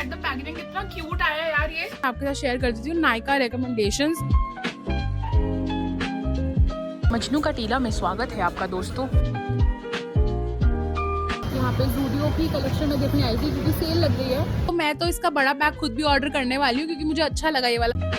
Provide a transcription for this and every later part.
At the packaging, कितना cute आया है यार ये। आपके साथ शेयर कर देती हूँ नायका रिकमेंडेशंस। मजनू का टीला में स्वागत है आपका दोस्तों। यहाँ पे ज़ूडियो की कलेक्शन में देखने आई थी क्योंकि सेल लग गई है, तो मैं तो इसका बड़ा बैग खुद भी ऑर्डर करने वाली हूँ क्योंकि मुझे अच्छा लगा ये वाला।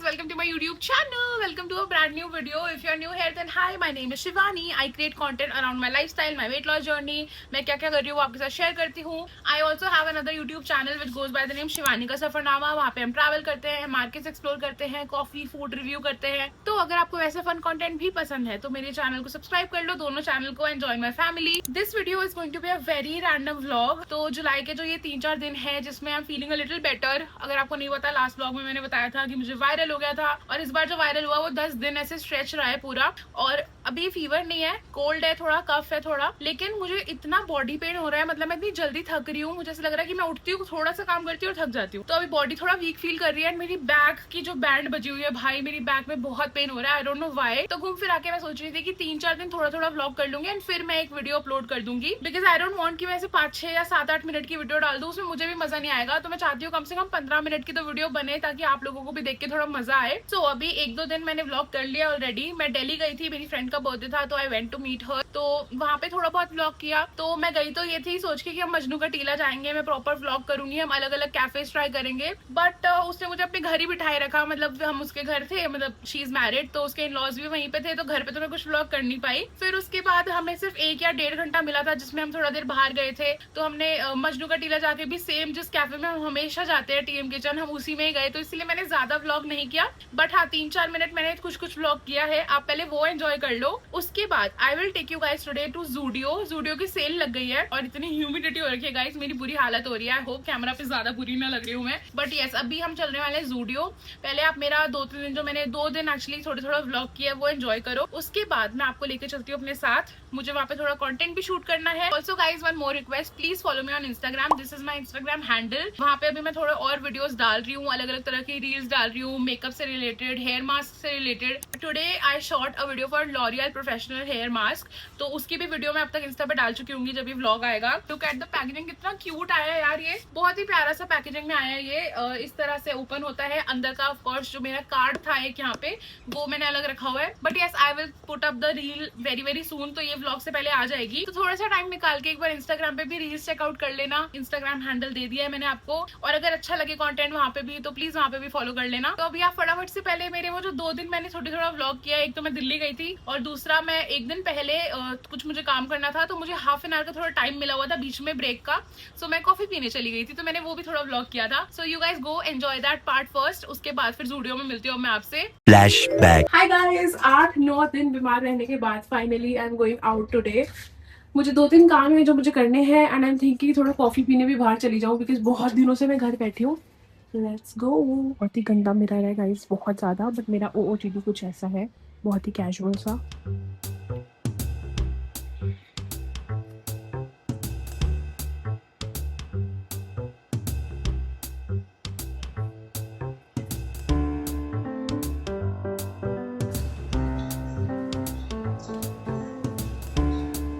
Welcome to my YouTube channel. Welcome to a brand new video. If you are new here, then hi. My name is Shivani. I create content around my lifestyle, my weight loss journey. मैं क्या क्या कर रही हूँ आपके साथ share करती हूँ। I also have another YouTube channel which goes by the name Shivani का सफरनामा। वहाँ पे हम ट्रैवल करते हैं, मार्केट्स एक्सप्लोर करते हैं, कॉफी फूड रिव्यू करते हैं। तो अगर आपको वैसे फन कंटेंट भी पसंद है तो मेरे चैनल को सब्सक्राइब कर लो, दोनों चैनल को, and join my family. This video is going to be a very random vlog. तो जुलाई के जो ये 3-4 दिन है जिसमें I am feeling a little better. अगर आपको नहीं पता, लास्ट व्लॉग में मैंने बताया था कि मुझे वायरल हो गया था, और इस बार जो वायरल हुआ वो 10 दिन ऐसे स्ट्रेच रहा है पूरा। और अभी फीवर नहीं है, कोल्ड है थोड़ा, कफ है थोड़ा, लेकिन मुझे इतना बॉडी पेन हो रहा है। मतलब मैं इतनी जल्दी थक रही हूँ, मुझे ऐसा लग रहा है कि मैं उठती हूँ, थोड़ा सा काम करती हूँ और थक जाती हूँ। तो अभी बॉडी थोड़ा वीक फील कर रही है। एंड मेरी बैक की जो बैंड बजी हुई है भाई, मेरी बैक में बहुत पेन हो रहा है, आई डोंट नो व्हाई। तो घूम फिर आके मैं सोच रही थी कि 3-4 दिन थोड़ा थोड़ा व्लॉग कर लूंगी एंड फिर मैं एक वीडियो अपलोड कर दूंगी, बिकॉज आई डोंट वांट कि मैं ऐसे 5-6 या 7-8 मिनट की वीडियो डाल दूं, उसमें मुझे भी मजा नहीं आएगा। तो मैं चाहती हूँ कम से कम 15 मिनट की तो वीडियो बने ताकि आप लोगों को भी देख के थोड़ा मजा आए। सो अभी 1-2 दिन मैंने व्लॉग कर लिया ऑलरेडी। मैं दिल्ली गई थी, मेरी फ्रेंड का बर्थडे था, तो I went to meet her. तो वहाँ पे थोड़ा बहुत व्लॉग किया। तो मैं गई तो ये थी सोच के कि हम मजनू का टीला जाएंगे, मैं प्रॉपर व्लॉग करूंगी, हम अलग अलग कैफेज ट्राई करेंगे। बट उसने मुझे अपने घर ही बिठाए रखा। मतलब हम उसके घर थे, मतलब शी इज मैरिड, तो उसके इन-लॉज भी वहीं पे थे, तो घर पे तो मैं कुछ व्लॉग कर नहीं पाई। फिर उसके बाद हमें सिर्फ 1 या 1.5 घंटा मिला था जिसमें हम थोड़ा देर बाहर गए थे। तो हमने मजनू का टीला जाके भी सेम जिस कैफे में हम हमेशा जाते हैं, टीएम किचन, हम उसी में ही गए। तो इसलिए मैंने ज्यादा व्लॉग नहीं किया, बट हाँ 3-4 मिनट मैंने कुछ व्लॉग किया है। आप पहले वो एंजॉय कर लो, उसके बाद I will take you guys today to Zudio की सेल लग गई है और इतनी ह्यूमिडिटी हो रखी है गाइस, मेरी बुरी हालत हो रही है। आई होप कैमरा पे ज्यादा बुरी ना लग रही हूँ मैं, बट यस अभी हम चलने वाले हैं ज़ूडियो। पहले आप मेरा 2-3 दिन, जो मैंने 2 दिन एक्चुअली थोड़ा व्लॉग किया है, वो एंजॉय करो। उसके बाद मैं आपको लेके चलती हूँ अपने साथ, मुझे वहाँ पे थोड़ा कंटेंट भी शूट करना है। Also guys one more request, please follow me on Instagram, this is my Instagram handle. वहाँ पे अभी मैं थोड़े और वीडियोस डाल रही हूँ, अलग अलग तरह की रील्स डाल रही हूँ, मेकअप से रिलेटेड, हेयर मास्क से related. Today I shot a video for L'Oreal professional hair mask, तो उसकी भी वीडियो मैं अब तक इंस्टा पे डाल चुकी हूँ जब ये व्लॉग आएगा। लुक एट द पैकेजिंग, कितना क्यूट आया है यार, ये बहुत ही प्यारा सा पैकेजिंग में आया है ये। इस तरह से ओपन होता है। अंदर का ऑफ कोर्स जो मेरा कार्ड था एक यहाँ पे, वो मैंने अलग रखा हुआ है, but yes I will put up the reel very soon, तो ये व्लॉग से पहले आ जाएगी। तो थोड़ा सा टाइम निकाल के एक बार इंस्टाग्राम पे भी रील्स चेकआउट कर लेना, इंस्टाग्राम हैंडल दे दिया है मैंने आपको, और अगर अच्छा लगे कंटेंट वहाँ पे भी तो प्लीज वहाँ पे भी फॉलो कर लेना। तो अभी आप फटाफट से पहले मेरे वो जो 2 दिन मैंने थोड़ा व्लॉग किया, एक तो मैं दिल्ली गई थी और दूसरा मैं 1 दिन पहले कुछ मुझे काम करना था, तो मुझे हाफ एन आवर का थोड़ा टाइम मिला हुआ था बीच में ब्रेक का, सो मैं कॉफी पीने चली गई थी, तो मैंने वो भी थोड़ा व्लॉग किया था। So you guys go enjoy that part first, उसके बाद फिर ज़ूडियो में मिलती हूँ मैं आपसे। फ्लैशबैक। हाय गाइस, 8-9 दिन बीमार रहने के बाद finally I am going out today. मुझे 2-3 काम है जो मुझे करने हैं एंड आई एम थिंकिंग थोड़ा कॉफी पीने भी बाहर चली जाऊँ, बिकॉज बहुत दिनों से मैं घर बैठी हूँ। Let's go. बहुत ही गंदा मिरर है गाइस, बहुत ज़्यादा, बट मेरा OOTD कुछ ऐसा है, बहुत ही कैजुअल सा।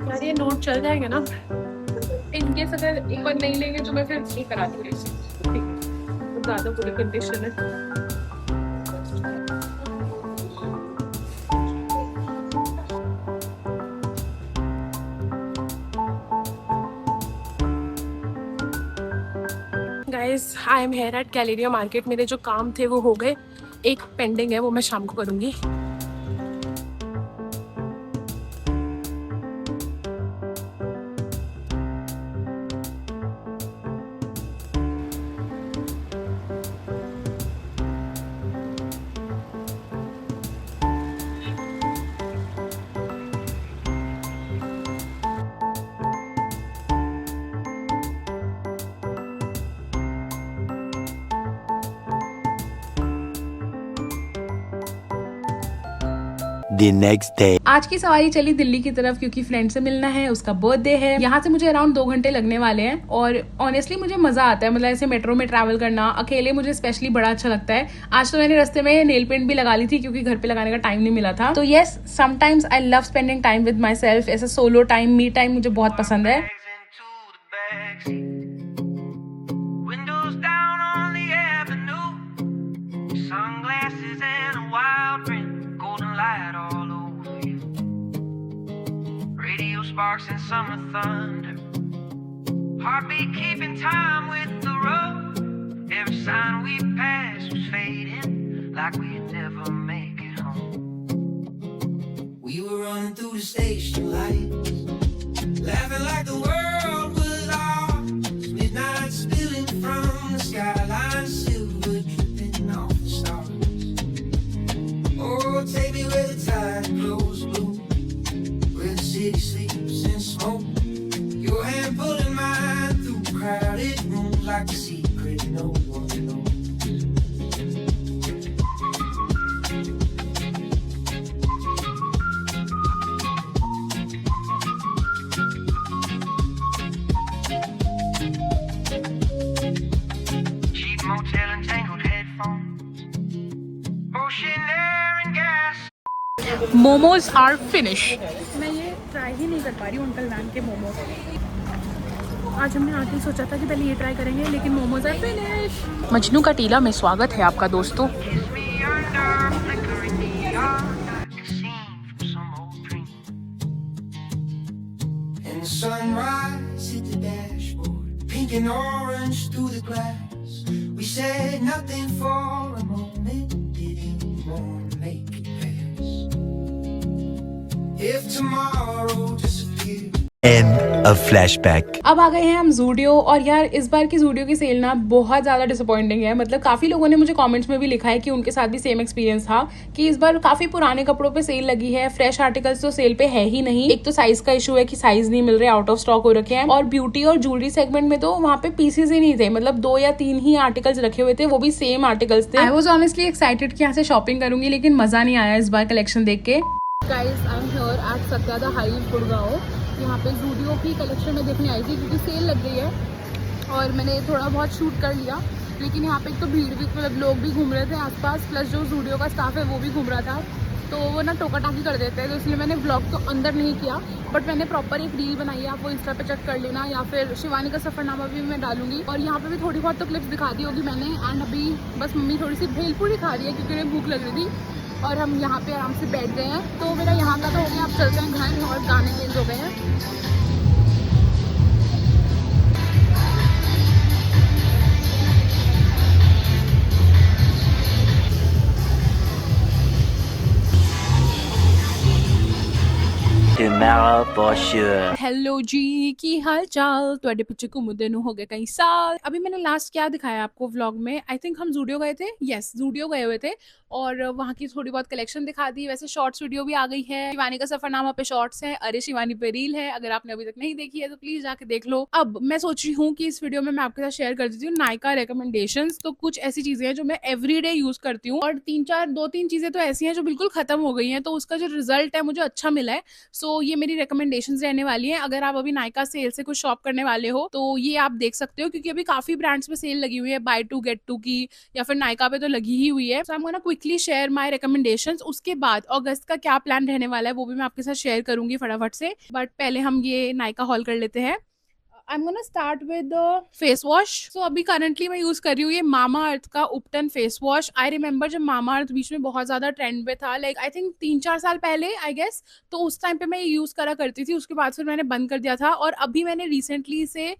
यार ये नोट चल जाएगा ना, इनकेस अगर एक बार नहीं लेंगे तो मैं फिर नहीं कराती हूँ, ठीक है, तो ज़्यादा बुरी कंडीशन है। Guys I am here at Galleria market. मेरे जो काम थे वो हो गए, एक पेंडिंग है, वो मैं शाम को करूँगी। The next day. आज की सवारी चली दिल्ली की तरफ क्योंकि फ्रेंड से मिलना है, उसका बर्थडे है। यहाँ से मुझे अराउंड 2 घंटे लगने वाले हैं और ऑनेस्टली मुझे मजा आता है, मतलब ऐसे मेट्रो में ट्रैवल करना अकेले मुझे स्पेशली बड़ा अच्छा लगता है। आज तो मैंने रास्ते में नेल पेंट भी लगा ली थी क्योंकि घर पे लगाने का टाइम नहीं मिला था। तो yes, sometimes I love spending time with my self. ऐसा सोलो टाइम, मी टाइम मुझे बहुत पसंद है। sparks and summer thunder. Heartbeat keeping time with the road. Every sign we passed was fading, like we'd never make it home. We were running through the station lights, laughing like the world was ours. Midnight spilling from the skyline, silver dripping off the stars. Oh, take me where the tide grows blue, where the city sleeps in smoke. Your hand pulling mine through crowded rooms like a secret no one knows. Cheap motel and tangled headphones, ocean air and gas. Momos are finish. मैं ये try ही नहीं कर पा रही हूँ uncle नान के मोमोज। आज हमने आके ही सोचा था कि पहले ये ट्राई करेंगे, लेकिन मोमोज आर फिनिश। मजनू का टीला में स्वागत है आपका दोस्तों। Kiss me under flickering neon, like a scene from some old dream. And the sunrise hit the dashboard, pink and orange through the glass. We said nothing for a moment, didn't want to make it pass. If tomorrow disappeared. End of flashback. अब आ गए हैं हम ज़ूडियो, और यार इस बार की ज़ूडियो की cell ना बहुत ज़्यादा डिसअपॉइंटिंग है। मतलब काफ़ी लोगों ने मुझे कमेंट्स में भी लिखा है कि उनके साथ भी सेम एक्सपीरियंस था कि इस बार काफ़ी पुराने कपड़ों पे सेल लगी है, फ्रेश आर्टिकल्स तो सेल पे है ही नहीं। एक तो साइज का इशू है कि साइज नहीं मिल रहे, आउट ऑफ स्टॉक हो रखे हैं, और ब्यूटी और ज्वेलरी सेगमेंट में तो वहाँ पे पीसेज ही नहीं थे। मतलब 2 या 3 ही आर्टिकल्स रखे हुए थे, वो भी सेम आर्टिकल्स थे। आई वॉज ऑनेस्टली एक्साइटेड कि यहाँ से शॉपिंग करूंगी, लेकिन मजा नहीं आया इस बार कलेक्शन देख के। Guys, I am here at सत्यादा हाइव गुड़गांव। यहाँ पे ज़ूडियो की कलेक्शन में देखने आई थी क्योंकि सेल लग गई है, और मैंने थोड़ा बहुत शूट कर लिया। लेकिन यहाँ पे एक तो भीड़ भी, मतलब लोग भी घूम रहे थे आसपास, प्लस जो ज़ूडियो का स्टाफ है वो भी घूम रहा था, तो वो ना टोका टाकी कर देते हैं, तो इसलिए मैंने व्लॉग तो अंदर नहीं किया, बट मैंने प्रॉपर एक रील बनाई है, आप वो इंस्टा पे चेक कर लेना, या फिर शिवानी का सफ़रनामा भी मैं डालूंगी। और यहाँ पे भी थोड़ी बहुत तो क्लिप्स दिखा दी होगी मैंने। एंड अभी बस मम्मी थोड़ी सी भेलपूरी खा रही है क्योंकि उन्हें भूख लग रही थी, और हम यहाँ पे आराम से बैठ गए हैं। तो मेरा यहाँ का तो हो गया, अब चलते हैं घर, और गाने चेंज हो गए हैं। Tomorrow for sure. हेलो जी, की हाल चाल? ਤੁਹਾਡੇ ਪਿੱਛੇ ਘੁੰਮਦੇ ਨੂੰ हो गए कई साल। अभी मैंने लास्ट क्या दिखाया आपको व्लॉग में? आई थिंक हम ज़ूडियो गए थे। यस, ज़ूडियो गए हुए थे, और वहाँ की थोड़ी बहुत कलेक्शन दिखा दी। वैसे शॉर्ट्स वीडियो भी आ गई है, शिवानी का सफरनामा पे शॉर्ट्स है, अरे शिवानी पे रील है। अगर आपने अभी तक नहीं देखी है तो प्लीज जाके देख लो। अब मैं सोच रही हूँ कि इस वीडियो में मैं आपके साथ शेयर कर देती हूँ नायका रिकमेंडेशंस। तो कुछ ऐसी चीजें हैं जो मैं एवरीडे यूज करती हूँ, और 2-3 चीजें तो ऐसी हैं जो बिल्कुल खत्म हो गई हैं, तो उसका जो रिजल्ट है मुझे अच्छा मिला है। सो ये मेरी रिकमेंडेशंस रहने वाली हैं। अगर आप अभी नायका सेल से कुछ शॉप करने वाले हो तो ये आप देख सकते हो, क्योंकि अभी काफी ब्रांड्स में सेल लगी हुई है, बाय 2 गेट 2 की, या फिर नायका पे तो लगी ही हुई है। So I am gonna quickly share my recommendations. उसके बाद अगस्त का क्या प्लान रहने वाला है वो भी मैं आपके साथ शेयर करूंगी फटाफट से, बट पहले हम ये नायका हॉल कर लेते हैं। I am gonna start with face wash. So अभी करंटली मैं यूज कर रही हूँ ये मामा अर्थ का उपटन फेस वॉश। आई रिमेंबर जब मामा अर्थ बीच में बहुत ज्यादा ट्रेंड पे था, लाइक आई थिंक 3-4 साल पहले आई गेस, तो उस टाइम पे मैं ये यूज करा करती थी। उसके बाद फिर मैंने बंद कर दिया था, और अभी मैंने रिसेंटली इसे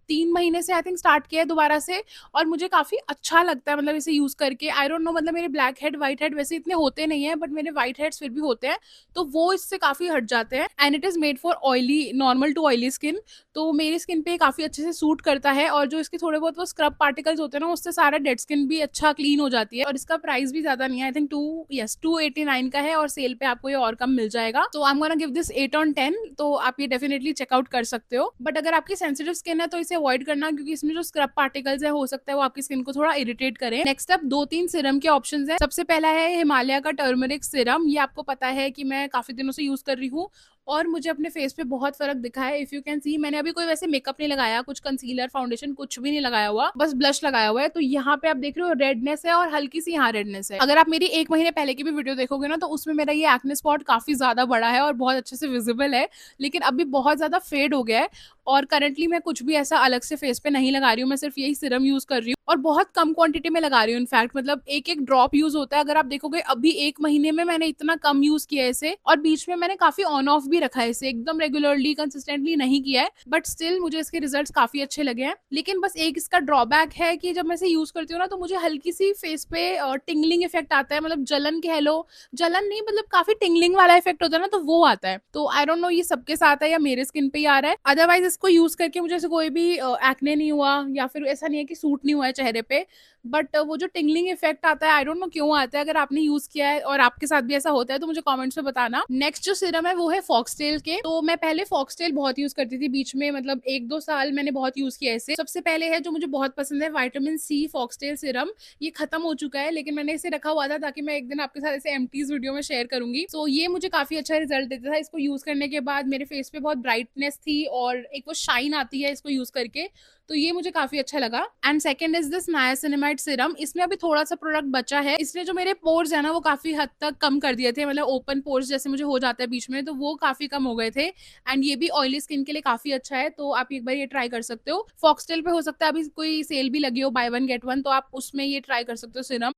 3 महीने से आई थिंक स्टार्ट किया है दोबारा से, और मुझे काफी अच्छा लगता है मतलब इसे यूज करके। आई डोंट नो, मतलब मेरे ब्लैक हेड व्हाइट हेड वैसे इतने होते नहीं है, बट मेरे व्हाइट हेड्स फिर भी होते हैं, तो वो इससे काफी हट जाते हैं। And it is made for oily, normal to oily skin, तो मेरी स्किन पे काफी अच्छे से सूट करता है। और जो इसके थोड़े बहुत वो स्क्रब पार्टिकल्स होते हैं ना, उससे सारा डेड स्किन भी अच्छा क्लीन हो जाती है। और इसका प्राइस भी ज्यादा नहीं है, आई थिंक 289 का है, और सेल पे आपको ये और कम मिल जाएगा। तो आई am gonna give this 8 on 10। तो आप ये डेफिनेटली चेकआउट कर सकते हो, बट अगर आपकी सेंसिटिव स्किन है तो इसे अवॉइड करना, क्योंकि इसमें जो स्क्रब पार्टिकल्स है हो सकता है वो आपकी स्किन को थोड़ा इरिटेट करें। नेक्स्ट अप 2-3 सिरम के ऑप्शंस हैं। सबसे पहला है हिमालय का टर्मरिक सिरम। ये आपको पता है कि मैं काफी दिनों से यूज कर रही हूँ, और मुझे अपने फेस पे बहुत फर्क दिखा है। इफ यू कैन सी, मैंने अभी कोई वैसे मेकअप नहीं लगाया, कुछ कंसीलर फाउंडेशन कुछ भी नहीं लगाया हुआ, बस ब्लश लगाया हुआ है। तो यहाँ पे आप देख रहे हो रेडनेस है, और हल्की सी यहाँ रेडनेस है। अगर आप मेरी 1 महीने पहले की भी वीडियो देखोगे ना, तो उसमें मेरा ये एक्ने स्पॉट काफी ज्यादा बड़ा है और बहुत अच्छे से विजिबल है, लेकिन अभी बहुत ज्यादा फेड हो गया है। और करंटली मैं कुछ भी ऐसा अलग से फेस पे नहीं लगा रही हूँ, मैं सिर्फ यही सिरम यूज कर रही हूँ, और बहुत कम क्वांटिटी में लगा रही हूँ। इनफैक्ट मतलब एक ड्रॉप यूज होता है। अगर आप देखोगे अभी 1 महीने में मैंने इतना कम यूज किया है इसे, और बीच में मैंने काफी ऑन ऑफ भी रखा है इसे, एकदम रेगुलरली कंसिस्टेंटली नहीं किया है, बट स्टिल मुझे इसके रिजल्ट्स काफी अच्छे लगे हैं। लेकिन बस एक इसका ड्रॉबैक है कि जब मैं इसे यूज करती हूँ ना तो मुझे हल्की सी फेस पे टिंगलिंग इफेक्ट आता है, मतलब जलन कह लो, जलन नहीं मतलब काफी टिंगलिंग वाला इफेक्ट होता है ना, तो वो आता है। तो आई डोंट नो ये सबके साथ है या मेरे स्किन पे ही आ रहा है। अदरवाइज इसको यूज करके मुझे ऐसे कोई भी एक्ने नहीं हुआ या फिर ऐसा नहीं है कि सूट नहीं हुआ है चेहरे पे, बट वो जो टिंगलिंग इफेक्ट आता है आई डोंट नो क्यों आता है। अगर आपने यूज किया है और आपके साथ भी ऐसा होता है तो मुझे कमेंट्स में बताना। नेक्स्ट जो सीरम है वो है फॉक्सटेल के। तो मैं पहले फॉक्सटेल बहुत यूज करती थी बीच में, मतलब 1-2 साल मैंने बहुत यूज किया इसे। सबसे पहले है जो मुझे बहुत पसंद है विटामिन सी फॉक्सटेल सीरम, ये खत्म हो चुका है लेकिन मैंने इसे रखा हुआ था ताकि मैं एक दिन आपके साथ ऐसे एम्प्टीज वीडियो में शेयर करूंगी। तो ये मुझे काफी अच्छा रिजल्ट देता था। इसको यूज करने के बाद मेरे फेस पे बहुत ब्राइटनेस थी और एक वो शाइन आती है इसको यूज करके, तो ये मुझे काफी अच्छा लगा। And second is this niacinamide serum. इसमें अभी थोड़ा सा प्रोडक्ट बचा है, इसने जो मेरे पोर्स है ना वो काफी हद तक कम कर दिए थे, मतलब ओपन पोर्स जैसे मुझे हो जाता है बीच में, तो वो काफी कम हो गए थे। एंड ये भी ऑयली स्किन के लिए काफी अच्छा है, तो आप एक बार ये ट्राई कर सकते हो। फॉक्सटेल पे हो सकता है अभी कोई सेल भी लगी हो, बाय 1 गेट 1, तो आप उसमें ये ट्राई कर सकते हो सीरम।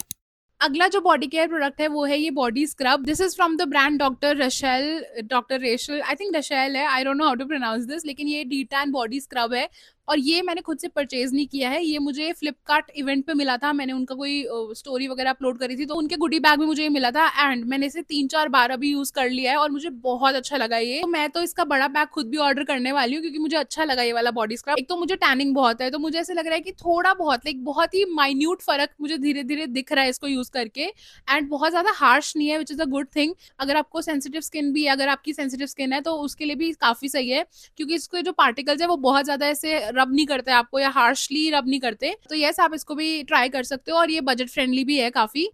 अगला जो बॉडी केयर प्रोडक्ट है वो है ये body scrub. This is from the brand doctor Rashel, I think Rashel है, I don't know how to pronounce this, लेकिन ये डी टैन बॉडी स्क्रब है और ये मैंने खुद से परचेज नहीं किया है। ये मुझे फ्लिपकार्ट इवेंट पे मिला था, मैंने उनका कोई स्टोरी वगैरह अपलोड करी थी तो उनके गुडी बैग में मुझे ये मिला था एंड मैंने इसे 3-4 बार अभी यूज कर लिया है और मुझे बहुत अच्छा लगा ये। तो मैं तो इसका बड़ा बैग खुद भी ऑर्डर करने वाली हूँ क्योंकि मुझे अच्छा लगा ये वाला बॉडी स्क्रब। एक तो मुझे टैनिंग बहुत है तो मुझे ऐसे लग रहा है कि थोड़ा बहुत लाइक बहुत ही माइन्यूट फर्क मुझे धीरे धीरे दिख रहा है इसको यूज करके, एंड बहुत ज्यादा हार्श नहीं है, which is a good thing. अगर आपको सेंसिटिव स्किन भी है, अगर आपकी सेंसिटिव स्किन है तो उसके लिए भी काफी सही है क्योंकि इसके जो पार्टिकल्स है वो बहुत ज्यादा ऐसे रब नहीं करते आपको या हार्शली रब नहीं करते। तो यस, आप इसको भी ट्राई कर सकते हो और ये बजट फ्रेंडली भी है काफी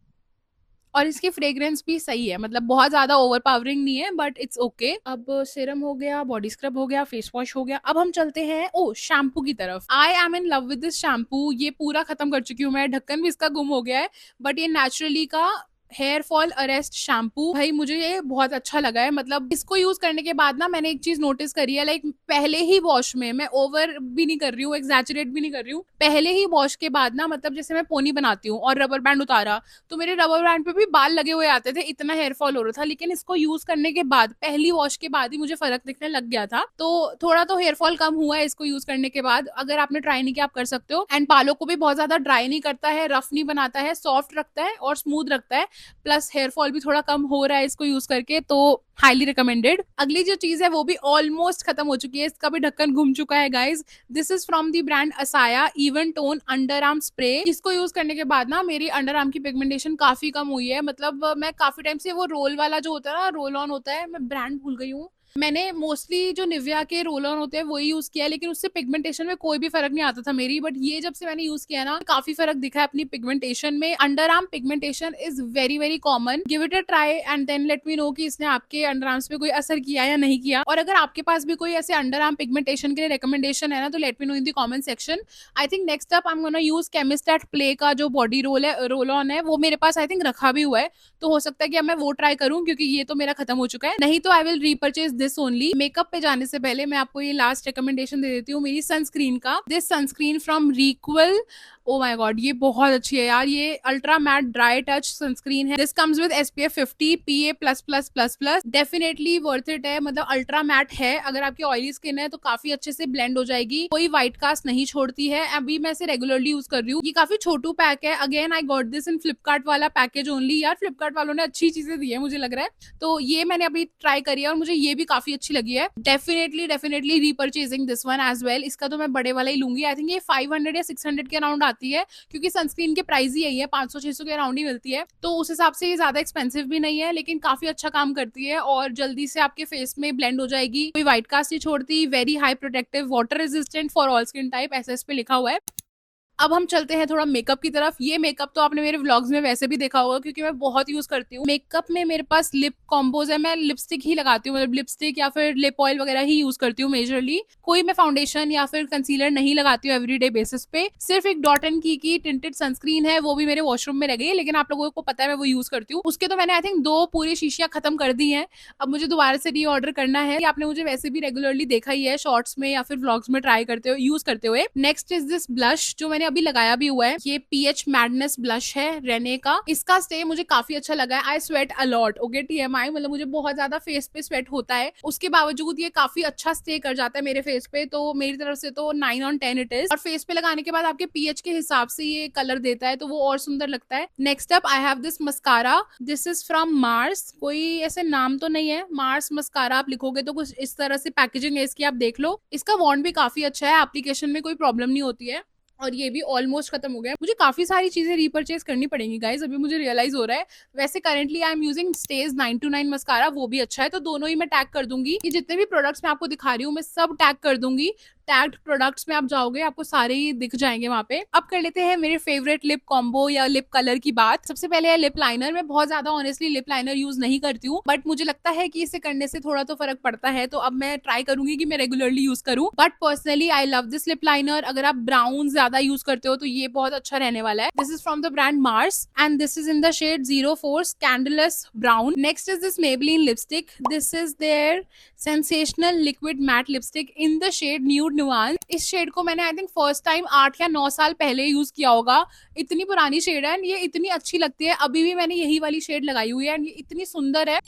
और इसकी फ्रेग्रेंस भी सही है, मतलब बहुत ज्यादा ओवरपावरिंग नहीं है बट इट्स ओके। अब सीरम हो गया, बॉडी स्क्रब हो गया, फेस वॉश हो गया, अब हम चलते हैं शैम्पू की तरफ। I am in love with this shampoo. ये पूरा खत्म कर चुकी हूँ मैं, ढक्कन भी इसका गुम हो गया है, बट ये नेचुरली का हेयर फॉल अरेस्ट शैम्पू, भाई मुझे ये बहुत अच्छा लगा है। मतलब इसको यूज करने के बाद ना मैंने एक चीज नोटिस करी है, लाइक पहले ही वॉश में, मैं ओवर भी नहीं कर रही हूँ, एग्जैचुरेट भी नहीं कर रही हूँ, पहले ही वॉश के बाद ना, मतलब जैसे मैं पोनी बनाती हूँ और रबर बैंड उतारा तो मेरे रबर बैंड पे भी बाल लगे हुए आते थे, इतना हेयर फॉल हो रहा था। लेकिन इसको यूज करने के बाद, पहली वॉश के बाद ही मुझे फर्क दिखने लग गया था, तो थोड़ा तो हेयर फॉल कम हुआ है इसको यूज करने के बाद। अगर आपने ट्राई नहीं किया आप कर सकते हो। एंड बालों को भी बहुत ज्यादा ड्राई नहीं करता है, रफ नहीं बनाता है, सॉफ्ट रखता है और स्मूथ रखता है, प्लस हेयर फॉल भी थोड़ा कम हो रहा है इसको यूज करके, तो हाईली रिकमेंडेड। अगली जो चीज है वो भी ऑलमोस्ट खत्म हो चुकी है, इसका भी ढक्कन घूम चुका है guys. This is from the brand Asaya even tone underarm spray. इसको यूज करने के बाद ना मेरी अंडर आर्म की पिगमेंटेशन काफी कम हुई है। मतलब मैं काफी टाइम से वो रोल वाला जो होता है ना, रोल ऑन होता है, मैं ब्रांड भूल गई हूँ, मैंने मोस्टली जो निविया के रोल ऑन होते हैं वही यूज किया है, लेकिन उससे पिगमेंटेशन में कोई भी फर्क नहीं आता था मेरी। बट ये जब से मैंने यूज किया ना, काफी फर्क दिखा है अपनी पिगमेंटेशन में। Under arm pigmentation is very very common, give it a try and then let me know कि इसने आपके अंडर आर्म्स पे कोई असर किया या नहीं किया। और अगर आपके पास भी कोई ऐसे अंडर आर्म पिगमेंटेशन के लिए रिकमेंडेशन है ना, तो let me know in the comment section. I think next up I am gonna use chemist at play का जो बॉडी रोल ऑन है, वो मेरे पास आई थिंक रखा भी हुआ है, तो हो सकता है कि अब मैं वो ट्राई करूं क्योंकि ये तो मेरा खत्म हो चुका है। नहीं तो I will repurchase this only. Makeup पे जाने से पहले मैं आपको ये लास्ट रिकमेंडेशन दे देती हूँ मेरी सनस्क्रीन का। This sunscreen from Reequil, oh my god ये बहुत अच्छी है यार। ये ultra matte dry touch sunscreen है। This comes with SPF 50 PA++++, definitely worth it है। मतलब अल्ट्रा मैट है, अगर आपकी ऑयली स्किन है तो काफी अच्छे से ब्लेंड हो जाएगी, कोई व्हाइट कास्ट नहीं छोड़ती है। अभी मैं इसे रेगुलरली यूज कर रही हूँ। ये काफी छोटू पैक है, again I got this in Flipkart वाला पैकेज ओनली। यार फ्लिपकार्ट वालों ने अच्छी चीजें दी है मुझे लग रहा है, तो ये मैंने अभी ट्राई करी है और मुझे ये भी काफी अच्छी लगी है। Definitely repurchasing this one as well. इसका तो मैं बड़े वाला ही लूंगी, आई थिंक ये 500 या 600 के अराउंड आती है क्योंकि सनस्क्रीन के प्राइस ही यही है, 500-600 के अराउंड ही मिलती है, तो उस हिसाब से ये ज्यादा एक्सपेंसिव भी नहीं है, लेकिन काफी अच्छा काम करती है और जल्दी से आपके फेस में ब्लेंड हो जाएगी, कोई व्हाइट कास्ट नहीं छोड़ती, very high protective, water resistant for all skin type, ऐसा इस पे लिखा हुआ है। अब हम चलते हैं थोड़ा मेकअप की तरफ। ये मेकअप तो आपने मेरे व्लॉग्स में वैसे भी देखा होगा क्योंकि मैं बहुत यूज करती हूँ। मेकअप में मेरे पास लिप कॉम्बोज है, मैं लिपस्टिक ही लगाती हूँ, मतलब लिपस्टिक या फिर लिप ऑयल वगैरह ही यूज करती हूँ मेजरली। कोई मैं फाउंडेशन या फिर कंसीलर नहीं लगाती हूँ एवरीडे बेसिस पे। सिर्फ एक डॉट एंड की टिंटेड सनस्क्रीन है, वो भी मेरे वॉशरूम में रह गई है, लेकिन आप लोगों को पता है मैं वो यूज करती हूँ। उसके तो मैंने आई थिंक 2 पूरी शीशियां खत्म कर दी है, अब मुझे दोबारा से री ऑर्डर करना है। आपने मुझे वैसे भी रेगुलरली देखा ही है शॉर्ट्स में या फिर व्लॉग्स में ट्राई करते हुए, यूज करते हुए। नेक्स्ट इज दिस ब्लश जो मैंने अभी लगाया भी हुआ है। ये पीएच मैडनेस ब्लश है रेने का, इसका स्टे मुझे काफी अच्छा लगा है। आई स्वेट अलॉट, ओके TMI, मतलब मुझे बहुत ज्यादा फेस पे स्वेट होता है, उसके बावजूद ये काफी अच्छा स्टे कर जाता है मेरे फेस पे, तो मेरी तरफ से तो 9/10 इट इज। और फेस पे लगाने के बाद आपके पीएच के हिसाब से ये कलर देता है, तो वो और सुंदर लगता है। Next up I have this mascara, this is from Mars, कोई ऐसे नाम तो नहीं है, मार्स मस्कारा आप लिखोगे तो कुछ इस तरह से पैकेजिंग है इसकी, आप देख लो। इसका वॉन्ड भी काफी अच्छा है, एप्लीकेशन में कोई प्रॉब्लम नहीं होती है, और ये भी ऑलमोस्ट खत्म हो गया है। मुझे काफी सारी चीजें रीपरचेज करनी पड़ेंगी गाइज, अभी मुझे रियलाइज हो रहा है। वैसे currently I am using stage 929 mascara, वो भी अच्छा है, तो दोनों ही मैं टैग कर दूंगी। ये जितने भी प्रोडक्ट्स मैं आपको दिखा रही हूँ मैं सब टैग कर दूंगी। टैग्ड प्रोडक्ट्स में आप जाओगे आपको सारे ही दिख जाएंगे वहां पे। अब कर लेते हैं मेरे फेवरेट लिप कॉम्बो या लिप कलर की बात। सबसे पहले है लिप लाइनर। मैं बहुत ज्यादा ऑनेस्टली लिप लाइनर यूज नहीं करती हूँ, बट मुझे लगता है कि इसे करने से थोड़ा तो फर्क पड़ता है, तो अब मैं ट्राई करूंगी कि मैं रेगुलरली यूज करूँ। But personally I love this lip liner. अगर आप ब्राउन ज्यादा यूज करते हो तो ये बहुत अच्छा रहने वाला है। This is from the brand Mars and this is in the shade 04 scandalous brown. Next is this Maybelline lipstick. This is their sensational liquid matte lipstick in the shade nude nuance. इस shade को मैंने I think first time 8 या 9 साल पहले use किया होगा। इतनी पुरानी शेड है, ये इतनी अच्छी लगती है, अभी भी मैंने यही वाली शेड लगाई हुई है, ये इतनी सुंदर है।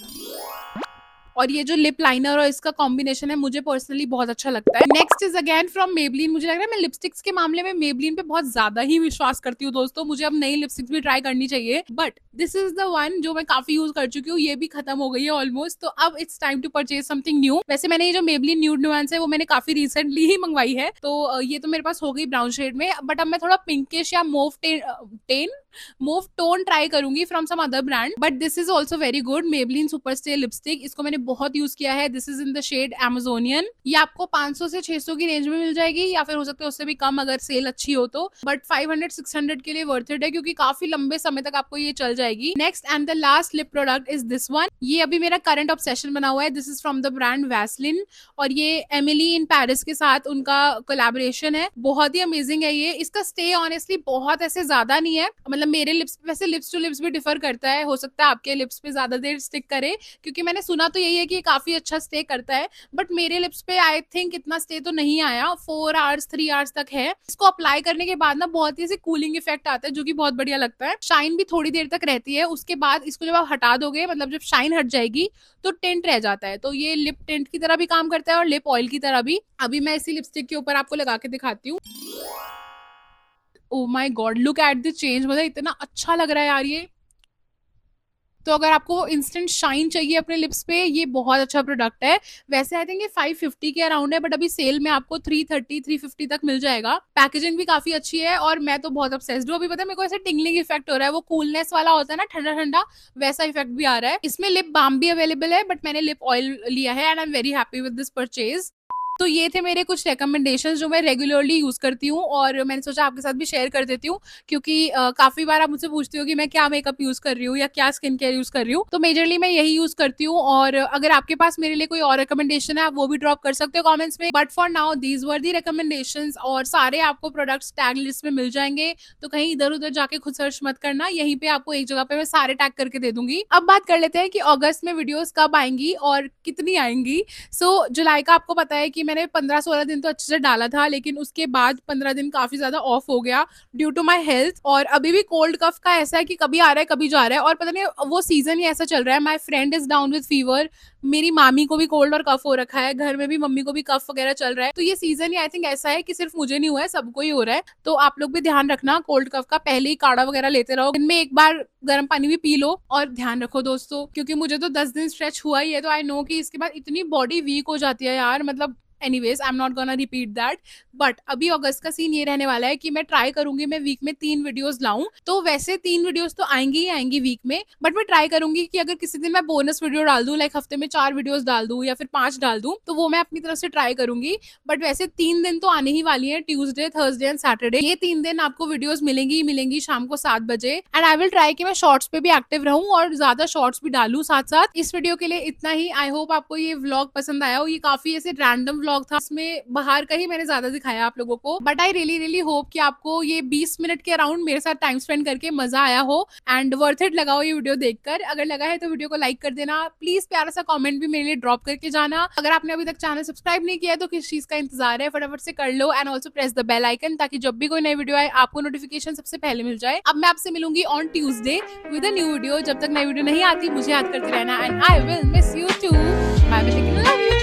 और ये जो लिप लाइनर और इसका कॉम्बिनेशन है मुझे पर्सनली बहुत अच्छा लगता है। Next is again from Maybelline. मुझे लग रहा है मैं लिपस्टिक्स के मामले में मेबेलिन पे बहुत ज्यादा ही विश्वास करती हूँ दोस्तों, मुझे अब नई लिपस्टिक्स भी ट्राई करनी चाहिए। But this is the one जो मैं काफी यूज कर चुकी हूँ, ये भी खत्म हो गई है ऑलमोस्ट, तो अब it's time to purchase something new. वैसे मैंने ये जो मेबेलिन न्यूड नुआंस है वो मैंने काफी रिसेंटली ही मंगवाई है, तो ये तो मेरे पास हो गई ब्राउन शेड में, बट अब मैं थोड़ा पिंकिश या मूव टोन ट्राई करूंगी from some other brand. But this is also very good, Maybelline super stay lipstick. इसको मैंने बहुत यूज किया है। This is in the shade Amazonian. ये आपको 500 से 600 की रेंज में मिल जाएगी, या फिर हो सकता है उससे भी कम अगर सेल अच्छी हो तो, बट 500-600 के लिए वर्थ इट है, क्योंकि काफी लंबे समय तक आपको ये चल जाएगी। Next and the last lip product is this one. ये अभी मेरा करंट ऑब्सेशन बना हुआ है। This is from the brand Vaseline, और ये एमिली इन पेरिस के साथ उनका कोलैबोरेशन है। बहुत ही अमेजिंग है ये। इसका स्टे ऑनेस्टली बहुत ऐसे ज्यादा नहीं है, मतलब मेरे लिप्स, वैसे लिप्स टू लिप्स भी डिफर करता है, हो सकता है आपके लिप्स पे ज्यादा देर स्टिक करे, क्योंकि मैंने सुना तो यही है कि काफी अच्छा स्टे करता है, बट मेरे लिप्स पे आई थिंक इतना स्टे तो नहीं आया। 4 आवर्स 3 आवर्स तक है। इसको अप्लाई करने के बाद ना बहुत ही कूलिंग इफेक्ट आता है, जो कि बहुत बढ़िया लगता है। शाइन भी थोड़ी देर तक रहती है, उसके बाद इसको जब आप हटा दोगे, मतलब जब शाइन हट जाएगी तो टिंट रह जाता है, तो ये लिप टिंट की तरह भी काम करता है और लिप ऑयल की तरह भी। अभी मैं इसी लिपस्टिक के ऊपर आपको लगा के दिखाती हूँ। ओ my God, look at the change, मतलब इतना अच्छा लग रहा है यार ये। तो अगर आपको इंस्टेंट शाइन चाहिए अपने लिप्स पे, ये बहुत अच्छा प्रोडक्ट है। वैसे आई थिंक ये 550 के अराउंड है, बट अभी सेल में आपको 330-350 तक मिल जाएगा। पैकेजिंग भी काफी अच्छी है, और मैं तो बहुत ऑब्सेस्ड हूँ। अभी पता है मेरे को ऐसे टिंगलिंग इफेक्ट हो रहा है, वो कूलनेस वाला होता है ना, ठंडा ठंडा, वैसा इफेक्ट भी आ रहा है। इसमें लिप बाम भी अवेलेबल है, बट मैंने लिप ऑयल लिया है and I am very happy with this purchase. तो ये थे मेरे कुछ रिकमेंडेशंस जो मैं रेगुलरली यूज करती हूँ, और मैंने सोचा आपके साथ भी शेयर कर देती हूँ, क्योंकि काफी बार आप मुझसे पूछते हो कि मैं क्या मेकअप यूज कर रही हूँ या क्या स्किन केयर यूज कर रही हूँ, तो मेजरली मैं यही यूज करती हूँ। और अगर आपके पास मेरे लिए कोई और रिकमेंडेशन है आप वो भी ड्रॉप कर सकते हो कॉमेंट्स में। But for now these were the recommendations, और सारे आपको प्रोडक्ट्स टैग लिस्ट में मिल जाएंगे, तो कहीं इधर उधर जाके खुद सर्च मत करना, यहीं पे आपको एक जगह पे मैं सारे टैग करके दे दूंगी। अब बात कर लेते हैं कि अगस्त में वीडियोस कब आएंगी और कितनी आएंगी। सो जुलाई का आपको पता है कि मैंने 15-16 दिन तो अच्छे से डाला था, लेकिन उसके बाद 15 दिन काफी ज्यादा ऑफ हो गया ड्यू टू माई हेल्थ। और अभी भी कोल्ड कफ का ऐसा है कि कभी आ रहा है कभी जा रहा है, और पता नहीं वो सीजन ही ऐसा चल रहा है। My friend is down with fever, मेरी मामी को भी कोल्ड और कफ हो रखा है, घर में भी मम्मी को भी कफ वगैरह चल रहा है। तो ये सीजन ही आई थिंक ऐसा है कि सिर्फ मुझे नहीं हुआ है, सबको ही हो रहा है। तो आप लोग भी ध्यान रखना कोल्ड कफ का, पहले ही काढ़ा वगैरह लेते रहो, दिन में एक बार गर्म पानी भी पी लो, और ध्यान रखो दोस्तों, क्योंकि मुझे तो 10 दिन स्ट्रेच हुआ ही है, तो आई नो कि इसके बाद इतनी बॉडी वीक हो जाती है यार, मतलब anyways I am not gonna repeat that. But अभी अगस्त का सीन ये रहने वाला है कि मैं ट्राई करूंगी मैं वीक में 3 वीडियोस लाऊं। तो वैसे 3 वीडियोस तो आएंगी ही आएंगी वीक में, बट मैं ट्राई करूंगी कि अगर किसी दिन मैं बोनस वीडियो डाल दूं, लाइक हफ्ते में 4 वीडियोस डाल दूं या फिर 5 डाल दूं, तो वो मैं अपनी तरफ से ट्राई करूंगी। बट वैसे 3 दिन तो आने ही वाली है, ट्यूसडे, थर्सडे एंड सैटरडे। ये 3 दिन आपको वीडियोस मिलेंगी ही मिलेंगी शाम को 7 बजे। एंड आई विल ट्राई कि मैं शॉर्ट्स पे भी एक्टिव रहूं और ज्यादा शॉर्ट्स भी डालूं साथ साथ। इस वीडियो के लिए इतना ही। आई होप आपको ये व्लॉग पसंद आया हो। ये काफी ऐसे रैंडम व्लॉग था, इसमें बाहर का ही मैंने ज्यादा दिखाया आप लोगों को, बट आई रियली होप कि आपको ये 20 मिनट के अराउंड मेरे साथ टाइम स्पेंड करके मजा आया हो एंड वर्थ इट लगा हो ये वीडियो देखकर। अगर लगा है तो वीडियो को लाइक कर देना, प्लीज प्यारा सा कमेंट कमेंट भी मेरे लिए ड्रॉप करके जाना। अगर आपने अभी तक चैनल सब्सक्राइब नहीं किया है तो किस चीज का इंतजार है, फटाफट से कर लो। And also press the bell icon ताकि जब भी कोई नई वीडियो आए आपको नोटिफिकेशन सबसे पहले मिल जाए। अब मैं आपसे मिलूंगी on Tuesday with a new video. जब तक नई वीडियो नहीं आती मुझे याद करते रहना and I will miss you too. Bye bye, take care, love you.